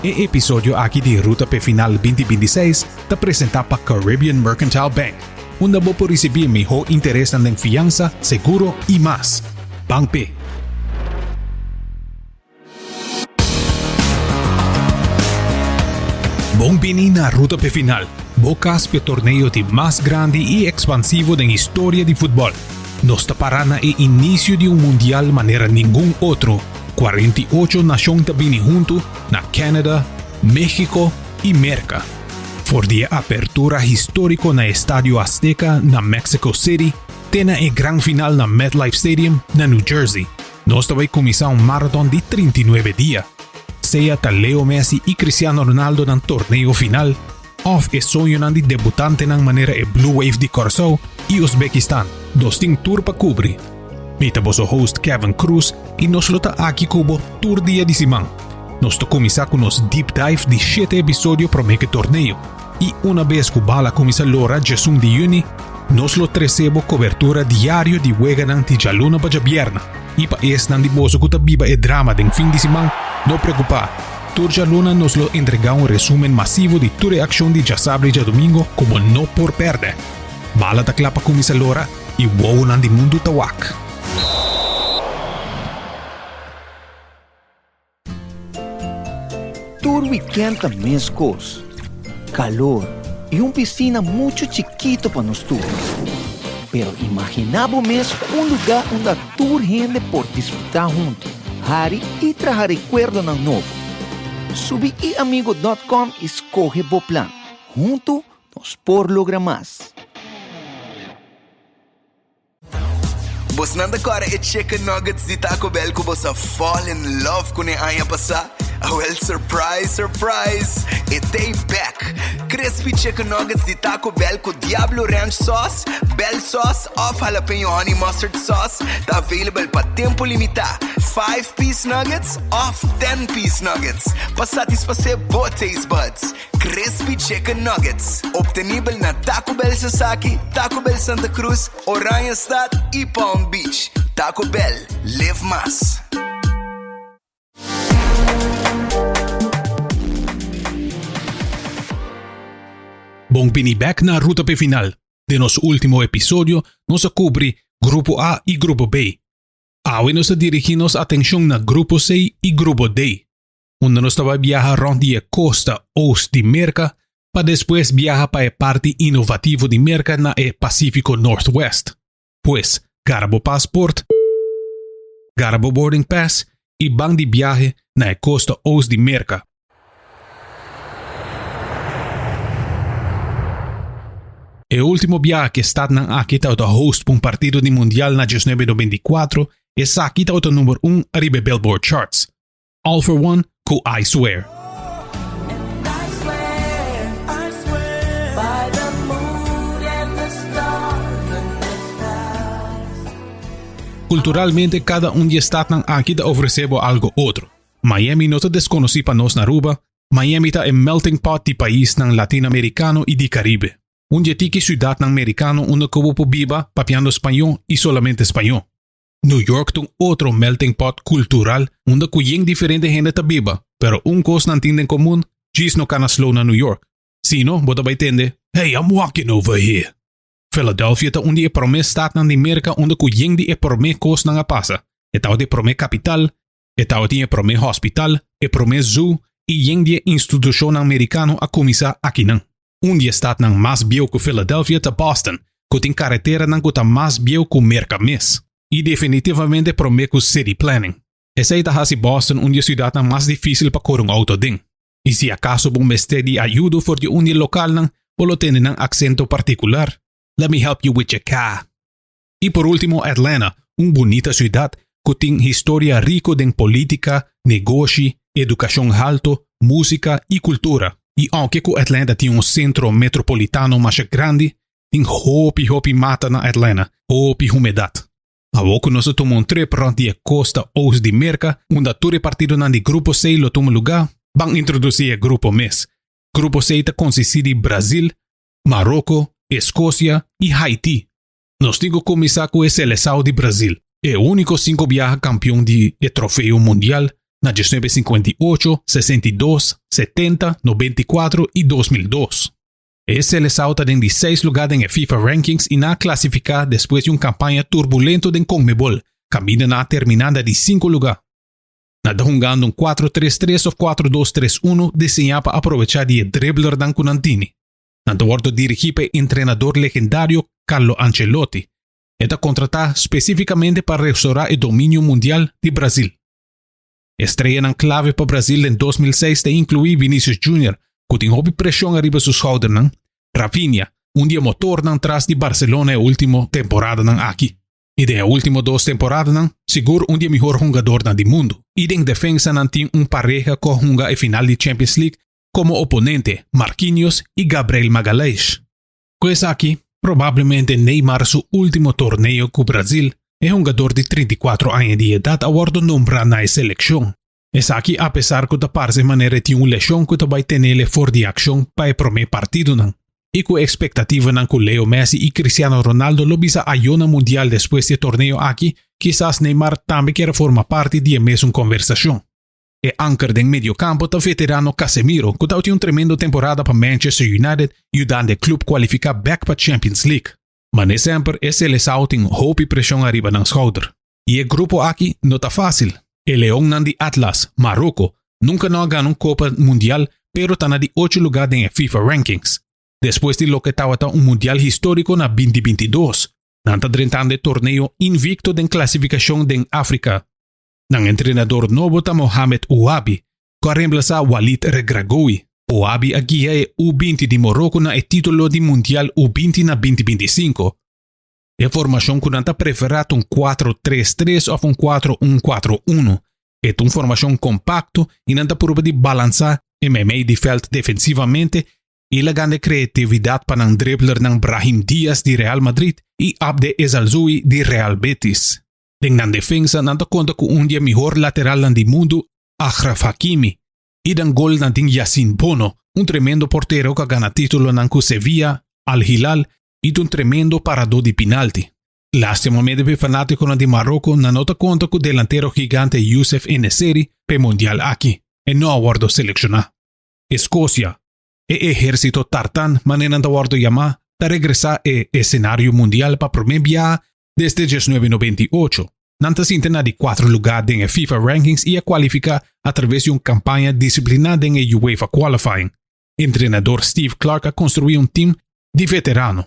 E episódio aqui de Ruta P Final 2026 está apresentado para Caribbean Mercantile Bank, onde você pode receber melhor interesse na fiança, seguro e mais. Bank P. Bem-vindo na Ruta P Final, bocas pe torneio de mais grande e expansivo da história de futebol. Nos tapará e início de mundial maneira nenhum outro. 48 nações também junto na Canadá, México e América. For de apertura histórico na Estádio Azteca na Mexico City, tem a grande final na MetLife Stadium na New Jersey. Nós também começamos maratón de 39 dias. Seja Leo Messi e Cristiano Ronaldo no torneio final, of é sonho de debutante na maneira Blue Wave de Corsou e Uzbequistão. Dos tem tour para cobrir. Mita bosso host Kevin Cruz e nos lota aqui cubo tour dia de semana. Nós começar com nos deep dive de 7 episódios para o torneio. E uma vez que bala começa lora Jesus de Juni, nos lo recebo cobertura diário de wega ng tijaluna para vierna. E para esse não de bosso que biba e drama de fim de semana, não preocupa. Turja Luna nos lo entrega resumen masivo de toda a ação de já sábado e já domingo como não por perder. Bala ta klapa começa lora e wow nan di mundo tawak. Tour weekend também escos. Calor e piscina muito chiquito para nos tour. Pero imaginaba mesmo lugar onde a tour gente por desfrutar junto. Hari e trazer recuerdo ng novo. Subi iamigo.com e escoge bo plan. Junto nos por logra mais. Bos nanda agora e chicken nuggets de Taco Bell que você fall in love com a anha passar. Well, surprise! It day back. Crispy chicken nuggets de Taco Bell com Diablo Ranch sauce, Bell sauce, off jalapeno honey mustard sauce. Tá available para tempo limitado. 5-piece nuggets, off 10-piece nuggets. Para satisfazer both taste buds. Crispy chicken nuggets. Obtenível na Taco Bell Sasaki, Taco Bell Santa Cruz, Oranjestad e Palm Beach. Taco Bell, live más. Bem-vindo back na Ruta P Final. De nosso último episódio, nós cobre Grupo A e Grupo B. Hoje nós dirigimos atenção na Grupo C e Grupo D, onde nós vai viajar rond a costa oeste de América, para depois viajar para a parte inovativa de América na Pacífico Northwest. Pues, garbo passport, garbo boarding pass e ban de viaje na costa oeste de América. O último viaje que está aqui está o host para partido de mundial na 1994 e aqui está o número 1 arriba Billboard Charts. All for One com I Swear. Culturalmente, cada de está aqui está oferecendo algo outro. Miami não está desconhecido para nós na Aruba. Miami está melting pot de país latino-americano e de Caribe. Tiki ciudad americano onde como viva papiando espanhol e solamente espanhol. New York tem outro melting pot cultural onde cuyen diferente gente ta viva, pero cosa não tem em comum, diz no cana slow na New York. Sino, bota vai entender, hey, I'm walking over here. Philadelphia ta onde prome stad na América onde cuyen de prome cos na passa. Etau de prome capital, etau de prome hospital, prome zoo e yeng de instituição americano a começar aqui não. Dia staat nang mas bio ku Philadelphia ta Boston, ku ting carretera nang ku ta mas bio ku Merca mes. E definitivamente prometo city planning. Essa ita hasi Boston dia ciudad nang mas difícil pa korong auto ding. E se acaso bung beste di ayudo for di undi local nang polo tiene nang accento particular, let me help you with your car. E por último Atlanta, bonita ciudad ku ting historia rico ding política, negoci, educação alto, música e cultura. E aunque Atlanta tem centro metropolitano mais grande, tem hopi mata na Atlanta, hopi humedade. Agora nós tomamos trip rond a costa oeste de América, onde todo partido na de Grupo C lo toma lugar, vão introduzir o Grupo MES. Grupo C consiste de Brasil, Marrocos, Escócia e Haiti. Nós temos que começar com a seleção de Brasil. É o único 5 viaja campeão de troféu mundial na 1958, 62, 70, 94 e 2002. Esse ele salta den 16 lugar den FIFA Rankings e na classificar depois de campanha turbulento den CONMEBOL, caminha na terminada de 5 lugar. Na jogando 4-3-3 ou 4-2-3-1 desenhado para aproveitar de dribbler dan Kunantini. Na bordo dirigido por treinador legendário Carlo Ancelotti. Eta contratar especificamente para restaurar o domínio mundial de Brasil. Estreia na clave para Brasil em 2006 te incluir Vinícius Júnior, que tem hobby pressão arriba seus schouders, Rafinha, dia motor atrás de Barcelona a última temporada aqui. E de última 2 temporadas, seguro dia melhor jogador do mundo. E em defesa tem pareja que joga a final de Champions League como oponente Marquinhos e Gabriel Magalhães. Pues aqui, provavelmente Neymar seu último torneio com o Brasil, é jogador de 34 anos de idade a bordo nombrado na seleção. Es aqui apesar que parece maneira tem lesão que vai ter fora de ação para o primeiro partido. E com a expectativa que Leo Messi e Cristiano Ronaldo lo bisa a Iona Mundial depois do torneio aqui, quizás Neymar também quer formar parte de mesma conversação. E anker do meio campo tá veterano Casemiro, que tem tremenda temporada para Manchester United e ajudando o clube qualificar back para Champions League. Mas nem sempre esse lesão tem hope e pressão arriba na schouder. E o grupo aqui não tá fácil. O Leão de Atlas, Marrocos, nunca não ganhou Copa Mundial, pero está na de 8 lugar em FIFA Rankings. Depois de lo que estava Mundial histórico na 2022, nanta drentando o torneio invicto de classificação de África. Nang treinador novo está Mohamed Ouabi, que reemplaça Walid Regragui. Ouabi aqui é U20 de Marrocos na título de Mundial U20 na 2025. A formação que nanta prefere 4-3-3 ou 4-1-4-1. É uma formação compacto e nanta prova de balançar MMA de veld defensivamente e la grande criatividade para o dribbler ng Brahim Diaz de Real Madrid e Abde Ezalzoui de Real Betis. Na defesa, nanta conta com dia melhor lateral do mundo, Achraf Hakimi, e dan gol na ting Yacine Bono, tremendo portero que gana título ng Sevilla, Al Hilal e tremendo parador de penalti. Lastimamente per fanático de Marrocos na nota conta com o delantero gigante Youssef Eneseri pe mundial aqui, e não aguardo selecionar. Escócia. E ejército tartán maneira de aguardo llamar de regressar ao cenário mundial para primeira viagem desde 1998. Nanta sinta de 4 lugares em FIFA Rankings e a qualificar através de campanha disciplinada em UEFA Qualifying. O treinador Steve Clark construiu time de veterano.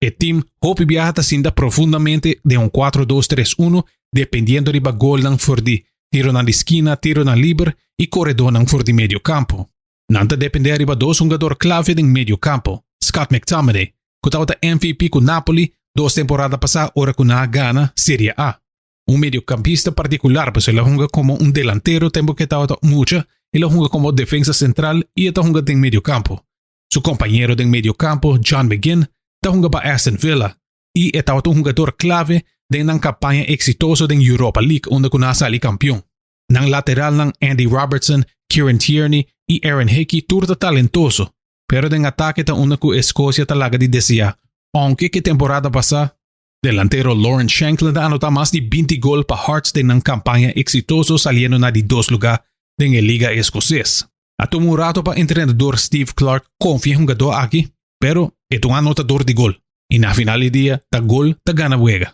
O time hope viaja sinta profundamente de 4-2-3-1 dependiendo de gol for de tiro na esquina, tiro na libre e corredor for de medio campo. Nanta depender de 2 jogador clave em medio campo, Scott McTominay, que estava MVP com Napoli 2 temporadas passadas, ora com a Ghana Serie A. Mediocampista particular, pues ele juega como delantero, tempo que estava mucho, ele juega como defensa central e está jugando em medio campo. Su compañero de medio campo, John McGinn, está jugando para Aston Villa e estava um jogador clave de uma campanha exitosa da Europa League, onde kunasa ali campeão. Nang lateral ng Andy Robertson, Kieran Tierney e Aaron Hickey turta talentoso, pero den ataque ta una ku Escócia talaga de desear. Aunque que temporada passada, delantero Lawrence Shankland anota mais de 20 gols para Hearts de uma campanha exitosa saliendo na de 2 lugar da Liga Escocesa. A tomar rato para treinador Steve Clark confia jogador aqui, pero é anotador de gol. E na final do dia, ta gol ta gana buega.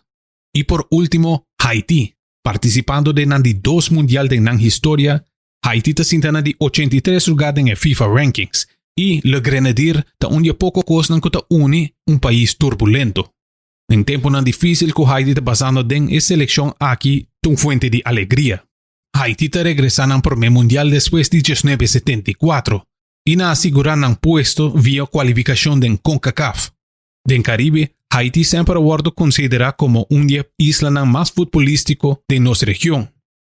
E por último, Haiti. Participando de 2 mundial de nan história, Haiti ta sinta de 83 lugar em FIFA Rankings e Le Grenadier ta dia pouco coisa que ta une país turbulento. Em tempo difícil que Haiti ta passando den e seleção aqui tum fuente de alegria. Haiti ta regresa ng primer mundial después de 1974 e na asegurar ng puesto via qualificação den CONCACAF. Den Caribe, Haiti sempre aguardo considera como isla más futbolístico de nuestra región.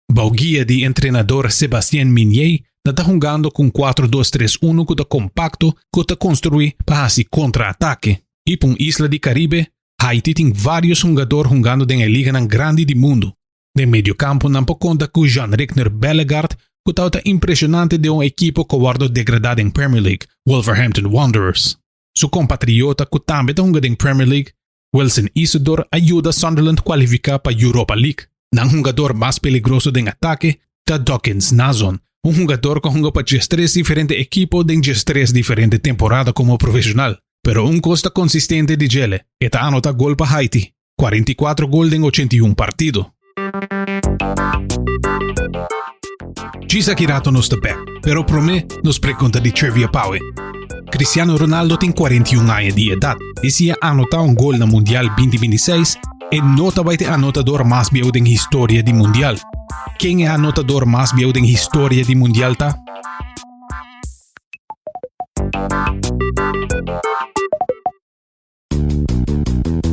Bauguia de entrenador Sébastien Minier está jugando con 4-2-3-1 que está compacto que está construido para hacer contra-ataque. Y para isla de Caribe, Haiti tiene varios jugadores jugando en la liga grande del mundo. De medio campo não conta com Jean-Rickner Bellegarde, que está impressionante de equipo que guarda degradado en Premier League, Wolverhampton Wanderers. Su compatriota que também está jugando en Premier League, Wilson Isidore, ayuda Sunderland a qualificar para Europa League. Nang jogador más peligroso de ataque, Ita Dawkins Nazon, un jugador que jugó para 3 diferentes equipos en 3 diferentes temporadas como profesional, pero un costa consistente de Gele, eta anota gol para Haiti, 44 goles en 81 partidos. Gisa Kirato nos está back, pero promé nos pregunta de trivia Paue. Cristiano Ronaldo tem 41 anos de edad e se anotar um gol no Mundial 2026, é nota vai ter anotador mais viejo em história do Mundial. Quem é anotador mais viejo em história do Mundial tá?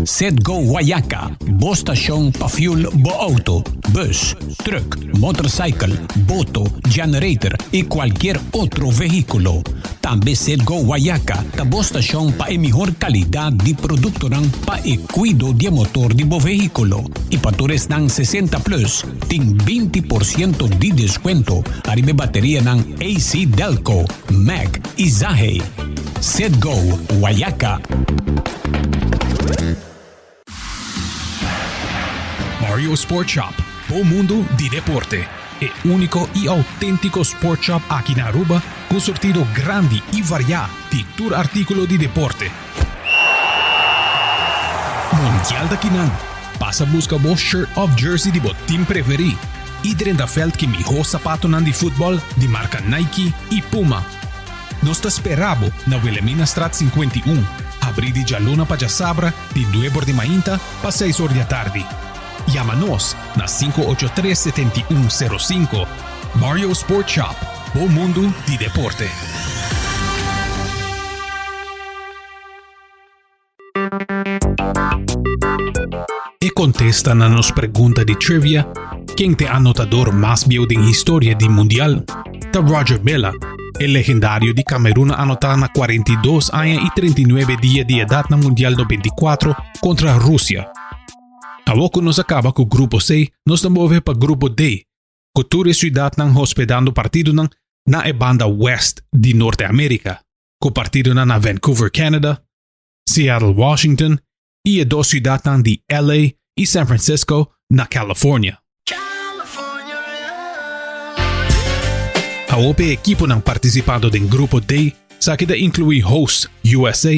Sedgo Guayaca, bostação para fuel bo auto, bus, truck, motorcycle, boto, generator e qualquer outro veículo. Também Sedgo Guayaca, a bostação para a melhor qualidade de produto para o cuidado de motor de bo veículo. E para todos nan 60 plus, tem 20% de desconto. Arriba bateria nan AC Delco, Mac e Zahe. Sedgo Guayaca. Mario Sport Shop, o mundo de deporte. É único e autêntico Sport Shop aqui na Aruba, com sortido grande e variado de todo artículo de deporte. Mundial da Kinan. Passa a buscar o shirt of jersey de botim preferido. Iedereen da felt que melhor sapato nan de futebol de marca Nike e Puma. Nós te esperamos na Wilhelmina Straat 51. Abrir de Jaluna para Sabra, de 9 de manhã para 6 horas da tarde. Llama-nos na 583-7105. Mario Sport Shop, o mundo de deporte. E contesta na nos pergunta de trivia, quem é anotador mais viejo em história do Mundial? Tá Roger Bella, o legendário de Camerún anotar na 42 anos e 39 dias de idade no Mundial 94 contra a Rússia. A pouco nos acaba com o grupo C, nos move para o grupo D, com toda a cidade hospedando partido na banda West de Norte América, com partido na Vancouver, Canadá, Seattle, Washington e 2 cidades de LA e San Francisco, na Califórnia. A OP equipo participado em grupo D, saquida inclui host USA,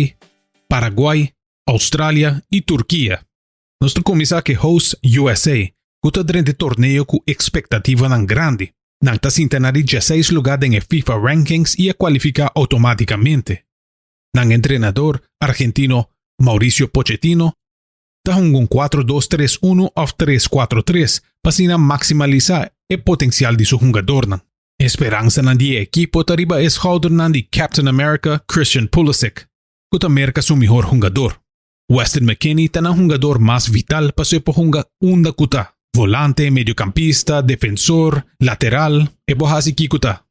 Paraguai, Austrália e Turquia. Nós começamos que host USA, que durante torneio com expectativa grande, está sentando de 16 lugares em FIFA Rankings e a qualificar automaticamente. Nang entrenador argentino Mauricio Pochettino está com 4-2-3-1 ou 3-4-3 para maximalizar o potencial de seu jogador. Esperança de equipo tariba es holder de Captain America Christian Pulisic, que marca seu melhor jogador. Weston McKennie está um jogador mais vital para ser jogar unda kuta, volante, mediocampista, defensor, lateral e bohasi kikuta.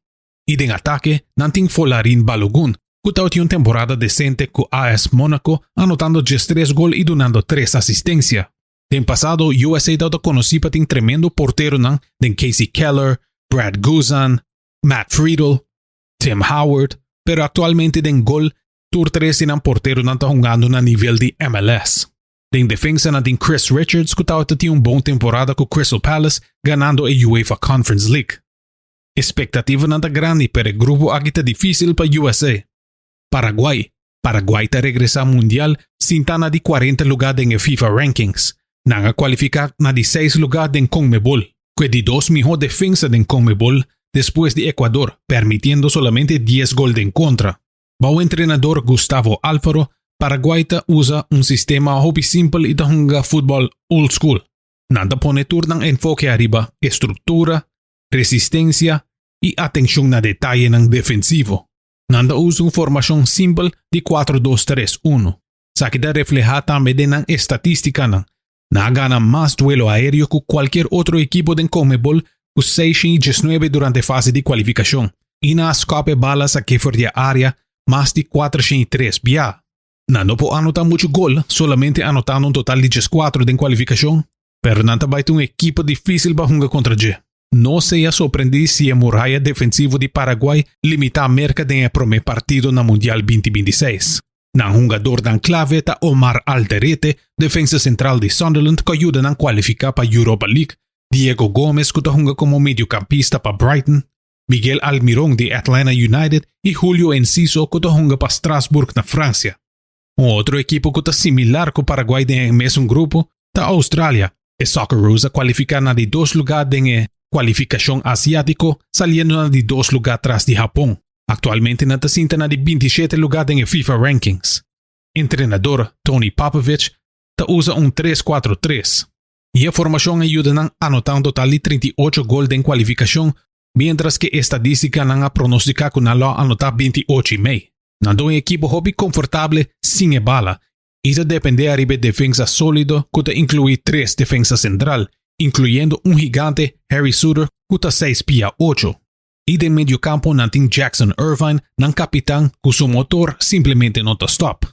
E em ataque, nanting Folarin Balogun, que tem uma temporada decente com AS Monaco, anotando 13 gols e donando 3 assistências. Em passado, USA está conhecido por ter tremendo porteiro de Casey Keller, Brad Guzan, Matt Friedel, Tim Howard, pero atualmente en gol, Tour 3 tienen portero não está jugando na nível de MLS. En defensa tem Chris Richards, que tiene uma boa temporada com Crystal Palace, ganando a UEFA Conference League. Expectativa não está grande, pero o grupo aqui está difícil para USA. Paraguai está regresa ao Mundial, sintana de 40 lugares em FIFA Rankings. Não a qualificar na de 6 lugares em CONMEBOL, que de 2 mejor defensa en CONMEBOL después de Ecuador, permitiendo solamente 10 goles en contra. Bao entrenador Gustavo Alfaro, Paraguay usa un sistema hobby simple y juega fútbol old school. Nada pone turno enfoque arriba, estructura, resistencia y atención a detalle en defensivo. Nada usa una formación simple de 4-2-3-1. Saquida refleja también en estadística. Na gana más duelo aéreo que cualquier otro equipo de CONMEBOL con 6-19 durante fase de qualificación. Y na escape balas a que fuera área más de 4-3 via. No puede anotar mucho gol, solamente anotando un total de 4 de qualificación. Pero nada va a un equipo difícil para jugar contra G. No sea sorprendido si el muralla defensivo de Paraguay limita a merca de el primer partido na Mundial 2026. Nan jugador dan clave está Omar Alderete, defensa central de Sunderland, que ayuda a qualificar para Europa League, Diego Gomez kutahunga como mediocampista pa Brighton, Miguel Almirón de Atlanta United y Julio Enciso kutahunga pa Strasbourg na Francia. Otro equipo kuta similar ko Paraguay den mesmo grupo ta Australia e Socceroos a qualificar na de 2 lugar den qualificación asiático saliendo na de 2 lugar atrás de Japón. Actualmente na tasinta na de 27 lugar den FIFA rankings. Entrenador Tony Popovich ta usa 3-4-3. Y a formación ayuda a anotar un total de 38 goles en cualificación, mientras que estadística nan a pronosticar que no anotar 28,5. Nando un equipo hobby confortable sin bala, y se depende de defensa sólido que te incluye 3 defensas central, incluyendo un gigante Harry Suter que te 6 pies 8. Y de medio campo nantin Jackson Irvine nan capitán que su motor simplemente no te stop.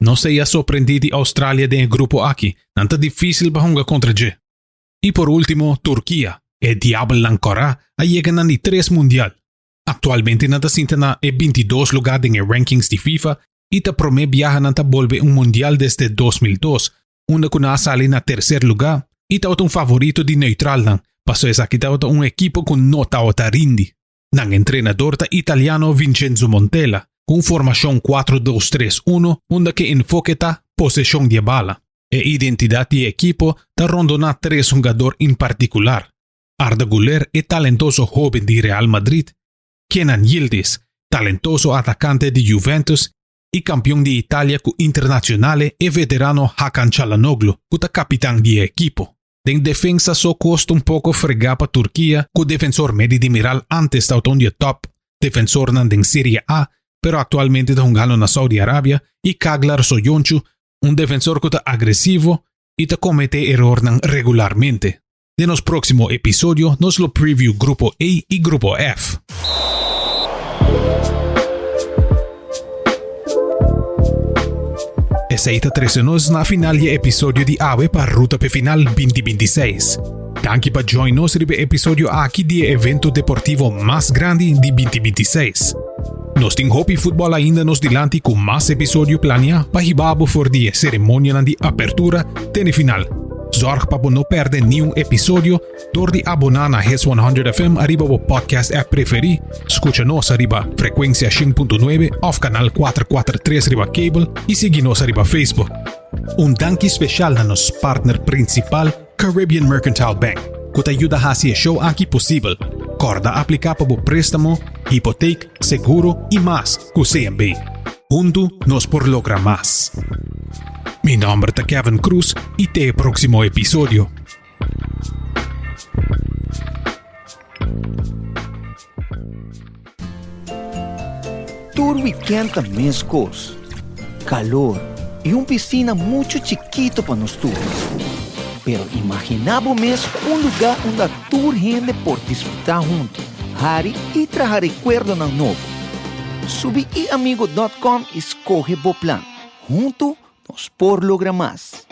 No sea sorprendido de Australia del grupo aquí, nanta difícil bahunga contra G. Y por último, Turquía, el Diablo Lankara, llega a 3 mundial. Actualmente nanta sinta na 22 lugar en el rankings de FIFA y ta prome viaja nanta volve un mundial desde 2002, una kuna sale na 3er lugar y ta un favorito de neutral nan, paso es aquí ta un equipo con nota ota rindi. Nan entrenador ta italiano Vincenzo Montella, con formación 4-2-3-1, donde que enfoque ta posesión de bala. E identidad de equipo ta rondona 3 jugadores en particular. Arda Güler es talentoso joven de Real Madrid, Kenan Yildiz, talentoso atacante de Juventus y campeón de Italia con internacionales y veterano Hakan Çalhanoğlu, que es capitán de equipo. En defensa so costa un poco fregar para Turquía, con defensor medio de miral antes de autonio top, defensor en Serie A, pero actualmente está jugando en Saudi Arabia, y Kaglar Soyuncu, un defensor que está agresivo y te comete error regularmente. En los próximos episodios nos lo preview Grupo A y Grupo F. Esta 13 nos na final de episodio de AWE para Ruta P Final 2026. Danke para join nos en el episodio aquí de evento deportivo más grande de 2026. Nos ting hopi futbol ainda nos dilante com mais episódio planeado para hibabo for die cerimônia de apertura de final. Zorg para não perder nenhum episódio door de abonar na Hits 100 FM arriba o podcast app preferi. Escucha nos arriba frequência 5.9 of canal 443 arriba cable e siga nos arriba Facebook. Danke especial a nos partner principal Caribbean Mercantile Bank, que te ajuda a hacer show aqui possível. Corda aplicar para o préstamo, hipoteca, seguro e mais com CMB. Junto nos por lograr más. Mi nombre es Kevin Cruz y te el próximo episodio. Tour Weekend também escos, calor e piscina muito chiquito para nós todos. Pero imaginamos lugar onde a tour gente por disfrutar junto, hari e trazer recuerdo ng novo. Subi iamigo.com e escoge o plan. Junto nos por lograr más.